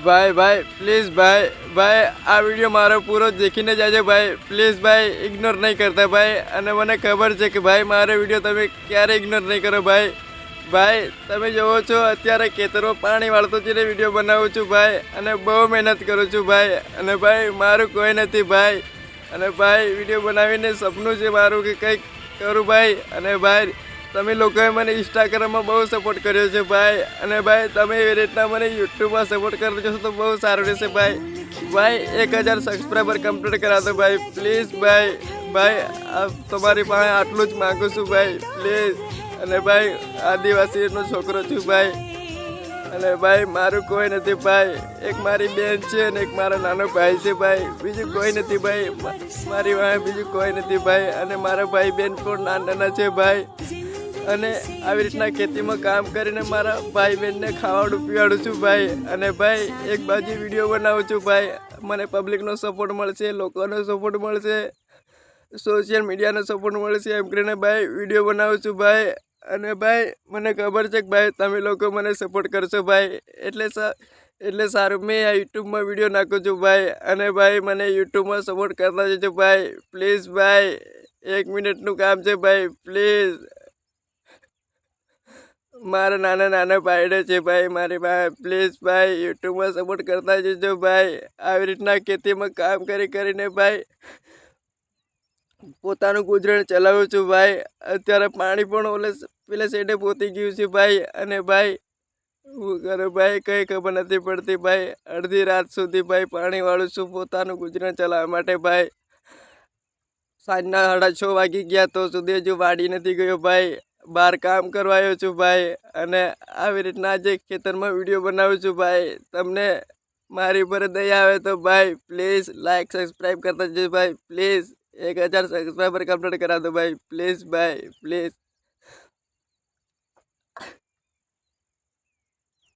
भाई भाई प्लीज़ भाई भाई आ वीडियो मारो पूरो देखीने जाजे भाई प्लीज़ भाई इग्नोर नहीं करता भाई અને મને ખબર છે કે ભાઈ મારો વિડીયો તમે ક્યારે ઇગ્નોર નહીં કરો ભાઈ ભાઈ તમે જોવો છો અત્યારે ખેતરમાં પાણી વાળતો જઈને વિડીયો બનાવું છું ભાઈ અને બહુ મહેનત કરું છું ભાઈ અને ભાઈ મારું કોઈ નથી ભાઈ અને ભાઈ વિડીયો બનાવીને સપનું છે મારું કે કંઈક કરું ભાઈ અને ભાઈ તમે લોકોએ મને ઇન્સ્ટાગ્રામમાં બહુ સપોર્ટ કર્યો છે ભાઈ અને ભાઈ તમે એવી રીતના મને યુટ્યુબમાં સપોર્ટ કરજો તો બહુ સારું રહેશે ભાઈ ભાઈ 1000 સબસ્ક્રાઈબર કમ્પ્લીટ કરા દો ભાઈ પ્લીઝ ભાઈ ભાઈ આ તમારી પાસે આટલું જ માગું છું ભાઈ પ્લીઝ અને ભાઈ આદિવાસીનો છોકરો છું ભાઈ અને ભાઈ મારું કોઈ નથી ભાઈ એક મારી બેન છે અને એક મારો નાનો ભાઈ છે ભાઈ બીજું કોઈ નથી ભાઈ મારી પાસે બીજું કોઈ નથી ભાઈ અને મારા ભાઈ બેન પણ નાના છે ભાઈ અને આવી રીતના ખેતીમાં કામ કરીને મારા ભાઈ બહેનને ખાવાડું પીવાડું છું ભાઈ અને ભાઈ એક બાજુ વિડીયો બનાવું છું ભાઈ મને પબ્લિકનો સપોર્ટ મળશે લોકોનો સપોર્ટ મળશે સોશિયલ મીડિયાનો સપોર્ટ મળશે એમ કરીને ભાઈ વિડીયો બનાવું છું ભાઈ અને ભાઈ મને ખબર છે કે ભાઈ તમે લોકો મને સપોર્ટ કરશો ભાઈ એટલે સારું મેં આ યુટ્યુબમાં વિડીયો નાખું છું ભાઈ અને ભાઈ મને યુટ્યુબમાં સપોર્ટ કરતા જજો ભાઈ પ્લીઝ ભાઈ 1 મિનિટનું કામ છે ભાઈ પ્લીઝ મારા નાના નાના ભાઈડે છે ભાઈ મારી ભાઈ પ્લીઝ ભાઈ યુટ્યુબમાં સપોર્ટ કરતા જજો ભાઈ આવી રીતના ખેતીમાં કામ કરીને ભાઈ પોતાનું ગુજરાન ચલાવું છું ભાઈ અત્યારે પાણી પણ પેલા સાઈડે પોતી ગયું છે ભાઈ અને ભાઈ હું કરું ભાઈ કંઈ ખબર નથી પડતી ભાઈ અડધી રાત સુધી ભાઈ પાણી વાળું છું પોતાનું ગુજરાન ચલાવવા માટે ભાઈ સાંજના 6:30 વાગી ગયા તો સુધી હજુ વાડી નથી ગયો ભાઈ બહાર કામ કરવા આવ્યો છું ભાઈ અને આવી રીતના આજે ખેતરમાં વિડીયો બનાવું છું ભાઈ તમને મારી પર દયા આવે તો ભાઈ પ્લીઝ લાઈક સબસ્ક્રાઈબ કરતા જજો ભાઈ પ્લીઝ 1000 સબસ્ક્રાઈબર કમ્પ્લીટ કરા દો ભાઈ પ્લીઝ